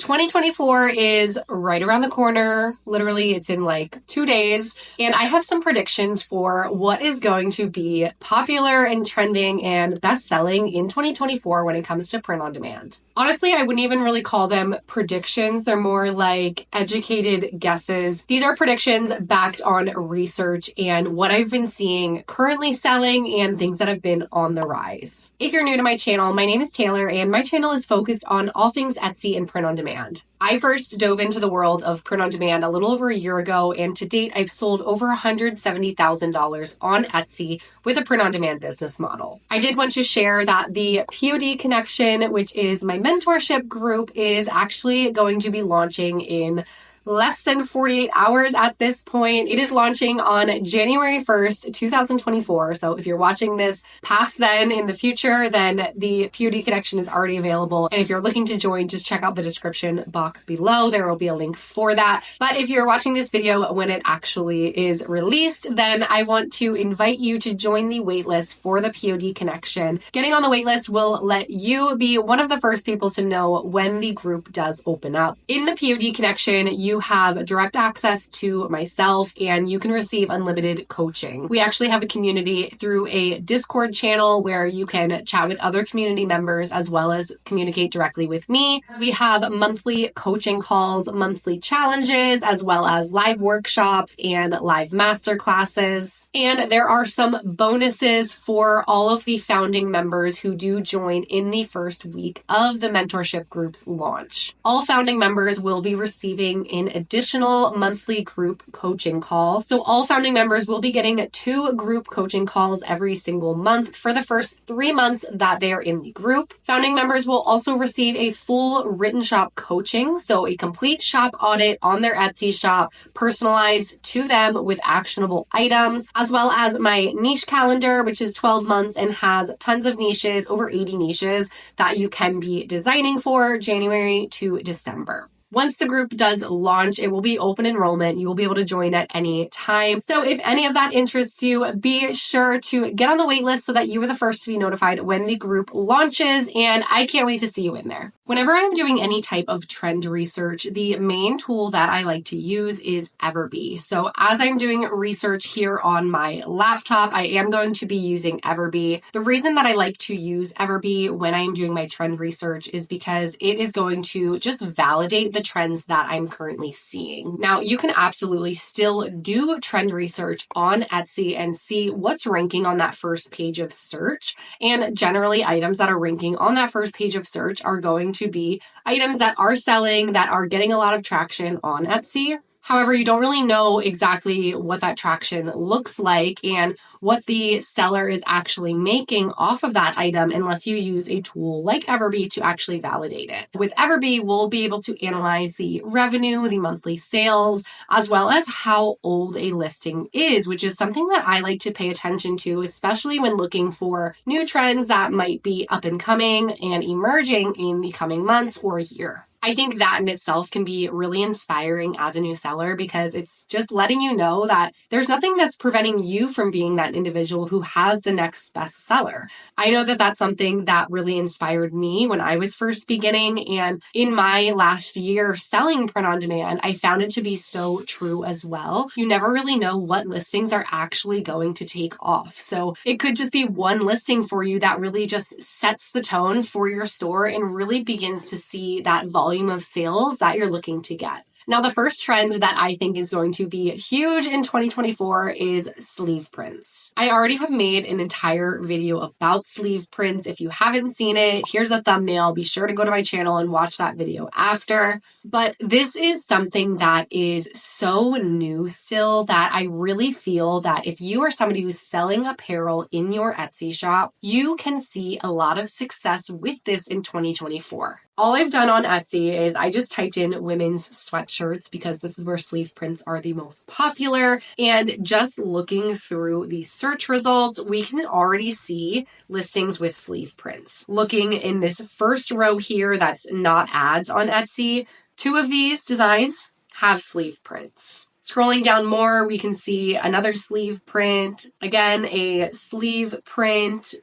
2024 is right around the corner. Literally, it's in like 2 days. And I have some predictions for what is going to be popular and trending and best selling in 2024 when it comes to print on demand. Honestly, I wouldn't even really call them predictions. They're more like educated guesses. These are predictions backed on research and what I've been seeing currently selling and things that have been on the rise. If you're new to my channel, my name is Taylor and my channel is focused on all things Etsy and print on demand. I first dove into the world of print on demand a little over a year ago, and to date, I've sold over $170,000 on Etsy with a print on demand business model. I did want to share that the POD Connection, which is my mentorship group, is actually going to be launching in less than 48 hours at this point. It is launching on January 1st, 2024. So if you're watching this past then in the future, then the POD Connection is already available. And if you're looking to join, just check out the description box below. There will be a link for that. But if you're watching this video when it actually is released, then I want to invite you to join the waitlist for the POD Connection. Getting on the waitlist will let you be one of the first people to know when the group does open up. In the POD Connection, you have direct access to myself and you can receive unlimited coaching. We actually have a community through a Discord channel where you can chat with other community members as well as communicate directly with me. We have monthly coaching calls, monthly challenges, as well as live workshops and live master classes. And there are some bonuses for all of the founding members who do join in the first week of the mentorship group's launch. All founding members will be receiving an additional monthly group coaching call. So all founding members will be getting 2 group coaching calls every single month for the first 3 months that they are in the group. Founding members will also receive a full written shop coaching, so a complete shop audit on their Etsy shop, personalized to them with actionable items, as well as my niche calendar, which is 12 months and has tons of niches, over 80 niches that you can be designing for January to December. Once the group does launch, it will be open enrollment. You will be able to join at any time. So if any of that interests you, be sure to get on the wait list so that you are the first to be notified when the group launches, and I can't wait to see you in there. Whenever I'm doing any type of trend research, the main tool that I like to use is Everbee. So as I'm doing research here on my laptop, I am going to be using Everbee. The reason that I like to use Everbee when I'm doing my trend research is because it is going to just validate the trends that I'm currently seeing. Now, you can absolutely still do trend research on Etsy and see what's ranking on that first page of search. And generally, items that are ranking on that first page of search are going to be items that are selling, that are getting a lot of traction on Etsy. However, you don't really know exactly what that traction looks like and what the seller is actually making off of that item unless you use a tool like Everbee to actually validate it. With Everbee, we'll be able to analyze the revenue, the monthly sales, as well as how old a listing is, which is something that I like to pay attention to, especially when looking for new trends that might be up and coming and emerging in the coming months or year. I think that in itself can be really inspiring as a new seller because it's just letting you know that there's nothing that's preventing you from being that individual who has the next best seller. I know that that's something that really inspired me when I was first beginning, and in my last year selling print on demand, I found it to be so true as well. You never really know what listings are actually going to take off. So it could just be one listing for you that really just sets the tone for your store and really begins to see that volume of sales that you're looking to get. Now, the first trend that I think is going to be huge in 2024 is sleeve prints. I already have made an entire video about sleeve prints. If you haven't seen it, here's a thumbnail. Be sure to go to my channel and watch that video after. But this is something that is so new still that I really feel that if you are somebody who's selling apparel in your Etsy shop, you can see a lot of success with this in 2024. All I've done on Etsy is I just typed in women's sweatshirts because this is where sleeve prints are the most popular. And just looking through the search results, we can already see listings with sleeve prints. Looking in this first row here, that's not ads on Etsy, 2 of these designs have sleeve prints. Scrolling down more, we can see another sleeve print, again, a sleeve print,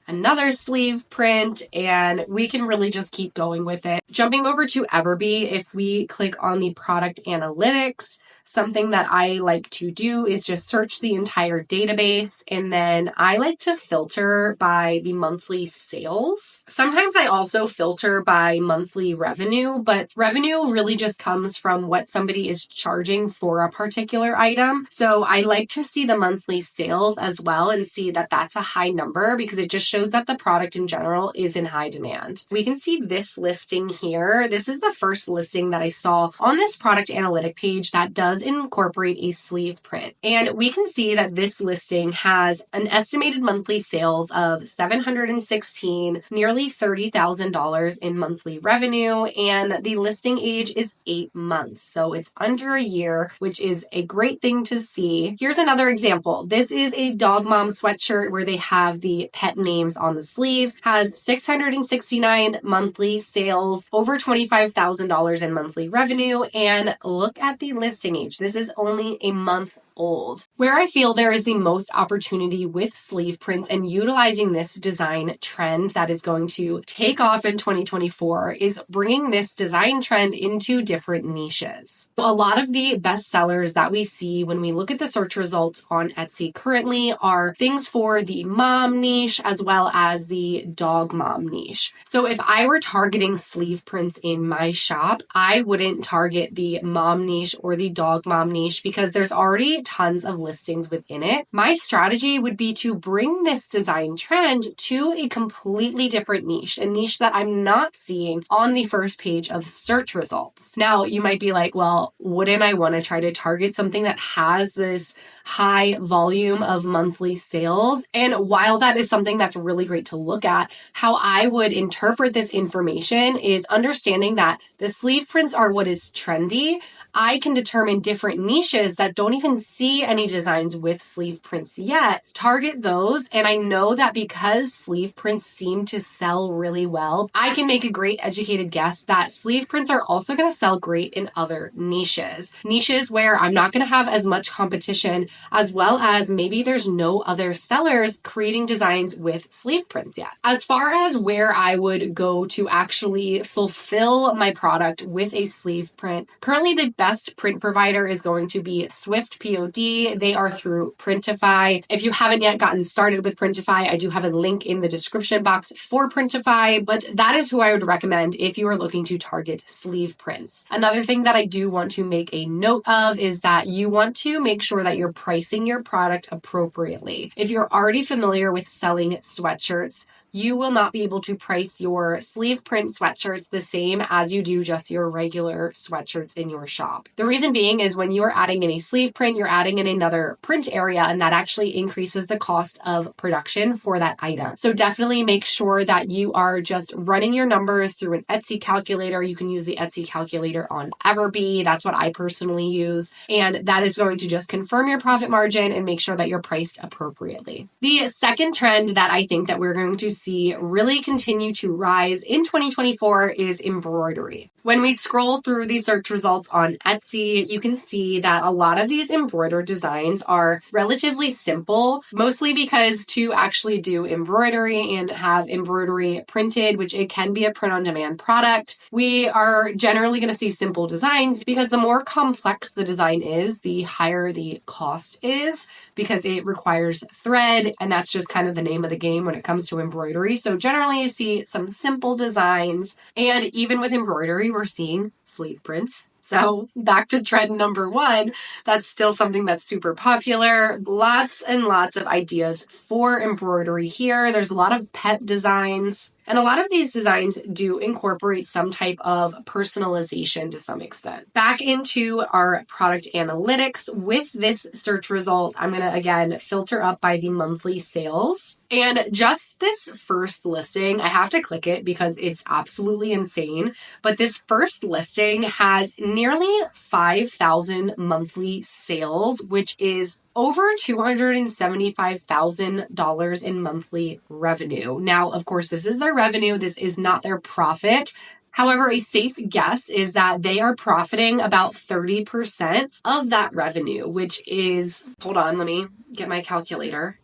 another sleeve print, and we can really just keep going with it. Jumping over to Everbee, if we click on the product analytics, something that I like to do is just search the entire database, and then I like to filter by the monthly sales. Sometimes I also filter by monthly revenue, but revenue really just comes from what somebody is charging for a particular item. So I like to see the monthly sales as well and see that that's a high number because it just shows that the product in general is in high demand. We can see this listing here. This is the first listing that I saw on this product analytic page that does incorporate a sleeve print. And we can see that this listing has an estimated monthly sales of $716, nearly $30,000 in monthly revenue, and the listing age is 8 months. So it's under a year, which is a great thing to see. Here's another example. This is a Dog Mom sweatshirt where they have the pet names on the sleeve, has 669 monthly sales, over $25,000 in monthly revenue, and look at the listing age. This is only a month old. Where I feel there is the most opportunity with sleeve prints and utilizing this design trend that is going to take off in 2024 is bringing this design trend into different niches. A lot of the best sellers that we see when we look at the search results on Etsy currently are things for the mom niche as well as the dog mom niche. So if I were targeting sleeve prints in my shop, I wouldn't target the mom niche or the dog mom niche because there's already tons of listings within it. My strategy would be to bring this design trend to a completely different niche, a niche that I'm not seeing on the first page of search results. Now, you might be like, well, wouldn't I want to try to target something that has this high volume of monthly sales? And while that is something that's really great to look at, how I would interpret this information is understanding that the sleeve prints are what is trendy. I can determine different niches that don't even see any designs with sleeve prints yet, target those, and I know that because sleeve prints seem to sell really well, I can make a great educated guess that sleeve prints are also going to sell great in other niches. Niches where I'm not going to have as much competition, as well as maybe there's no other sellers creating designs with sleeve prints yet. As far as where I would go to actually fulfill my product with a sleeve print, currently the best print provider is going to be Swift POD. They are through Printify. If you haven't yet gotten started with Printify, I do have a link in the description box for Printify, but that is who I would recommend if you are looking to target sleeve prints. Another thing that I do want to make a note of is that you want to make sure that you're pricing your product appropriately. If you're already familiar with selling sweatshirts, you will not be able to price your sleeve print sweatshirts the same as you do just your regular sweatshirts in your shop. The reason being is when you're adding in a sleeve print, you're adding in another print area, and that actually increases the cost of production for that item. So definitely make sure that you are just running your numbers through an Etsy calculator. You can use the Etsy calculator on Everbee. That's what I personally use. And that is going to just confirm your profit margin and make sure that you're priced appropriately. The second trend that I think that we're going to see really continue to rise in 2024 is embroidery. When we scroll through the search results on Etsy, you can see that a lot of these embroidered designs are relatively simple, mostly because to actually do embroidery and have embroidery printed, which it can be a print-on-demand product, we are generally going to see simple designs because the more complex the design is, the higher the cost is because it requires thread, and that's just kind of the name of the game when it comes to embroidery. So generally you see some simple designs, and even with embroidery, we're seeing sleeve prints. So back to trend number one, that's still something that's super popular. Lots and lots of ideas for embroidery here. There's a lot of pet designs, and a lot of these designs do incorporate some type of personalization to some extent. Back into our product analytics with this search result, I'm going to again filter up by the monthly sales. And just this first listing, I have to click it because it's absolutely insane. But this first listing has nearly 5,000 monthly sales, which is over $275,000 in monthly revenue. Now, of course, this is their revenue. This is not their profit. However, a safe guess is that they are profiting about 30% of that revenue, which is, hold on, let me get my calculator.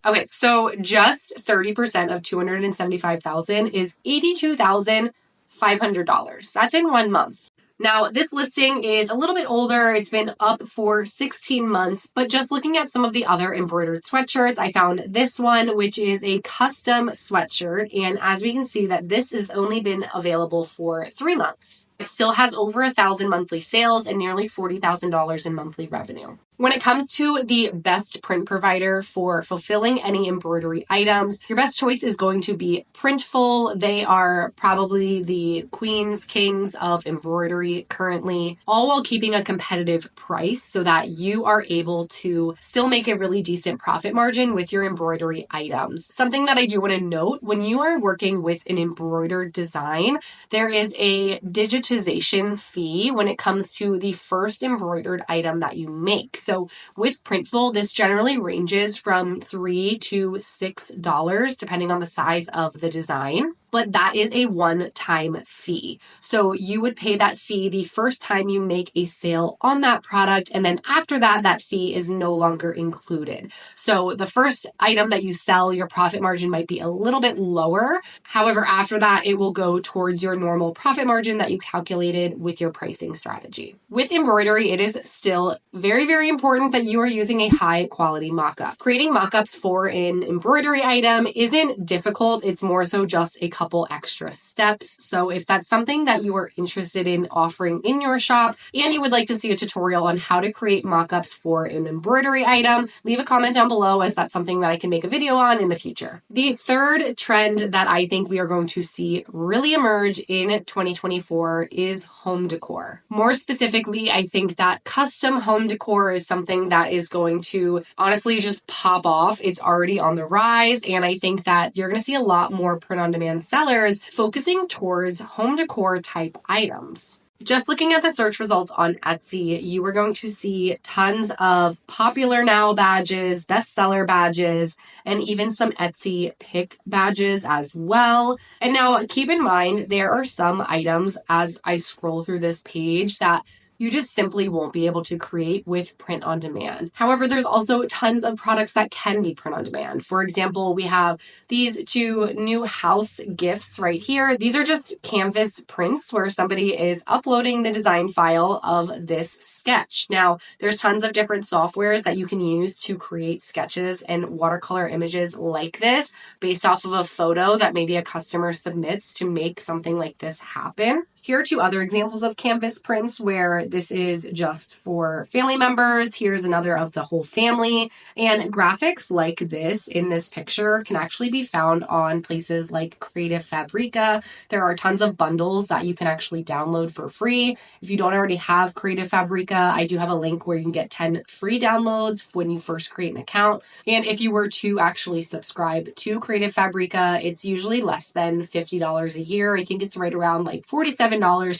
Okay, so just 30% of 275,000 is $82,500. That's in 1 month. Now, this listing is a little bit older. It's been up for 16 months, but just looking at some of the other embroidered sweatshirts, I found this one, which is a custom sweatshirt. And as we can see that this has only been available for 3 months. It still has over 1,000 monthly sales and nearly $40,000 in monthly revenue. When it comes to the best print provider for fulfilling any embroidery items, your best choice is going to be Printful. They are probably the queens, kings of embroidery currently, all while keeping a competitive price so that you are able to still make a really decent profit margin with your embroidery items. Something that I do want to note, when you are working with an embroidered design, there is a digitization fee when it comes to the first embroidered item that you make. So with Printful, this generally ranges from $3 to $6, depending on the size of the design. But that is a one-time fee. So you would pay that fee the first time you make a sale on that product. And then after that, that fee is no longer included. So the first item that you sell, your profit margin might be a little bit lower. However, after that, it will go towards your normal profit margin that you calculated with your pricing strategy. With embroidery, it is still very, very important that you are using a high quality mock-up. Creating mock-ups for an embroidery item isn't difficult. It's more so just a couple extra steps. So if that's something that you are interested in offering in your shop and you would like to see a tutorial on how to create mock-ups for an embroidery item, leave a comment down below as that's something that I can make a video on in the future. The third trend that I think we are going to see really emerge in 2024 is home decor. More specifically, I think that custom home decor is something that is going to honestly just pop off. It's already on the rise, and I think that you're going to see a lot more print-on-demand sellers focusing towards home decor type items. Just looking at the search results on Etsy, you are going to see tons of popular now badges, bestseller badges, and even some Etsy pick badges as well. And now keep in mind, there are some items as I scroll through this page that you just simply won't be able to create with print on demand. However, there's also tons of products that can be print on demand. For example, we have these two new house gifts right here. These are just canvas prints where somebody is uploading the design file of this sketch. Now, there's tons of different softwares that you can use to create sketches and watercolor images like this based off of a photo that maybe a customer submits to make something like this happen. Here are two other examples of canvas prints where this is just for family members. Here's another of the whole family. And graphics like this in this picture can actually be found on places like Creative Fabrica. There are tons of bundles that you can actually download for free. If you don't already have Creative Fabrica, I do have a link where you can get 10 free downloads when you first create an account. And if you were to actually subscribe to Creative Fabrica, it's usually less than $50 a year. I think it's right around like $47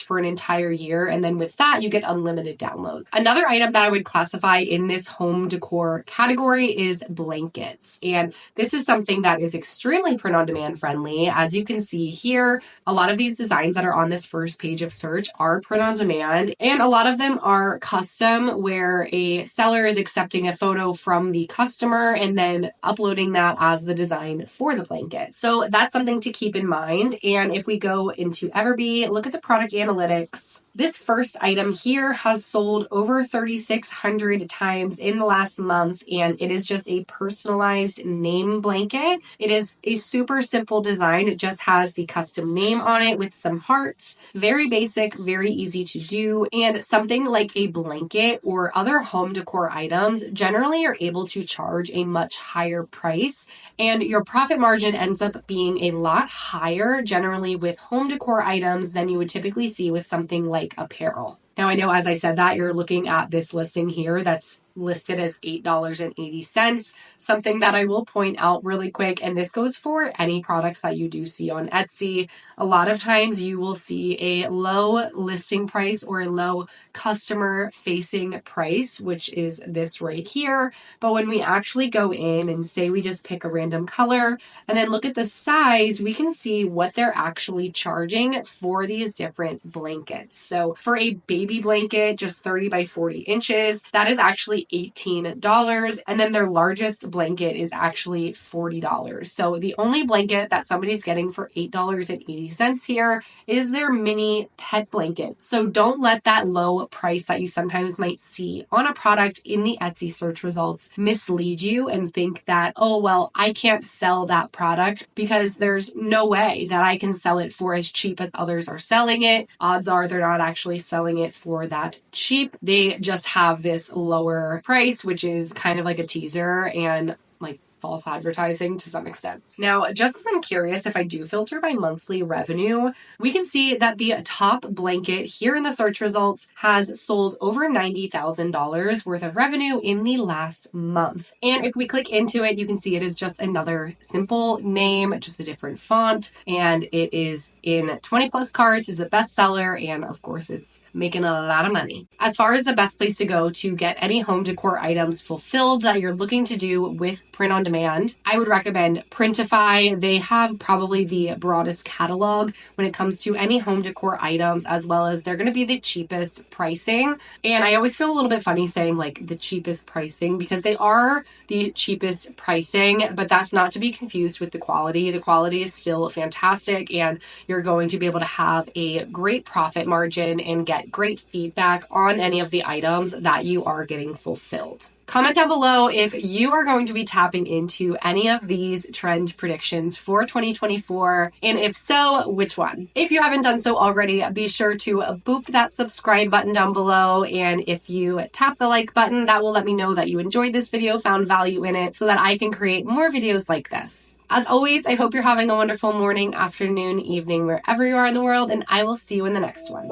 for an entire year. And then with that, you get unlimited download. Another item that I would classify in this home decor category is blankets. And this is something that is extremely print on demand friendly. As you can see here, a lot of these designs that are on this first page of search are print on demand. And a lot of them are custom where a seller is accepting a photo from the customer and then uploading that as the design for the blanket. So that's something to keep in mind. And if we go into Everbee, look at the product analytics. This first item here has sold over 3,600 times in the last month, and it is just a personalized name blanket. It is a super simple design. It just has the custom name on it with some hearts. Very basic, very easy to do, and something like a blanket or other home decor items generally are able to charge a much higher price, and your profit margin ends up being a lot higher generally with home decor items than you would typically see with something like apparel. Now, I know as I said that, you're looking at this listing here that's listed as $8.80, something that I will point out really quick, and this goes for any products that you do see on Etsy. A lot of times you will see a low listing price or a low customer facing price, which is this right here. But when we actually go in and say we just pick a random color and then look at the size, we can see what they're actually charging for these different blankets. So for a baby blanket, just 30 by 40 inches, that is actually $18. And then their largest blanket is actually $40. So the only blanket that somebody's getting for $8.80 here is their mini pet blanket. So don't let that low price that you sometimes might see on a product in the Etsy search results mislead you and think that, oh, well, I can't sell that product because there's no way that I can sell it for as cheap as others are selling it. Odds are they're not actually selling it for that cheap. They just have this lower price, which is kind of like a teaser and like false advertising to some extent. Now, just because I'm curious, if I do filter by monthly revenue, we can see that the top blanket here in the search results has sold over $90,000 worth of revenue in the last month. And if we click into it, you can see it is just another simple name, just a different font, and it is in 20 plus cards, is a bestseller, and of course it's making a lot of money. As far as the best place to go to get any home decor items fulfilled that you're looking to do with print on demand, I would recommend Printify. They have probably the broadest catalog when it comes to any home decor items, as well as they're going to be the cheapest pricing. And I always feel a little bit funny saying like the cheapest pricing because they are the cheapest pricing, but that's not to be confused with the quality. The quality is still fantastic, and you're going to be able to have a great profit margin and get great feedback on any of the items that you are getting fulfilled. Comment down below if you are going to be tapping into any of these trend predictions for 2024, and if so, which one? If you haven't done so already, be sure to boop that subscribe button down below, and if you tap the like button, that will let me know that you enjoyed this video, found value in it, so that I can create more videos like this. As always, I hope you're having a wonderful morning, afternoon, evening, wherever you are in the world, and I will see you in the next one.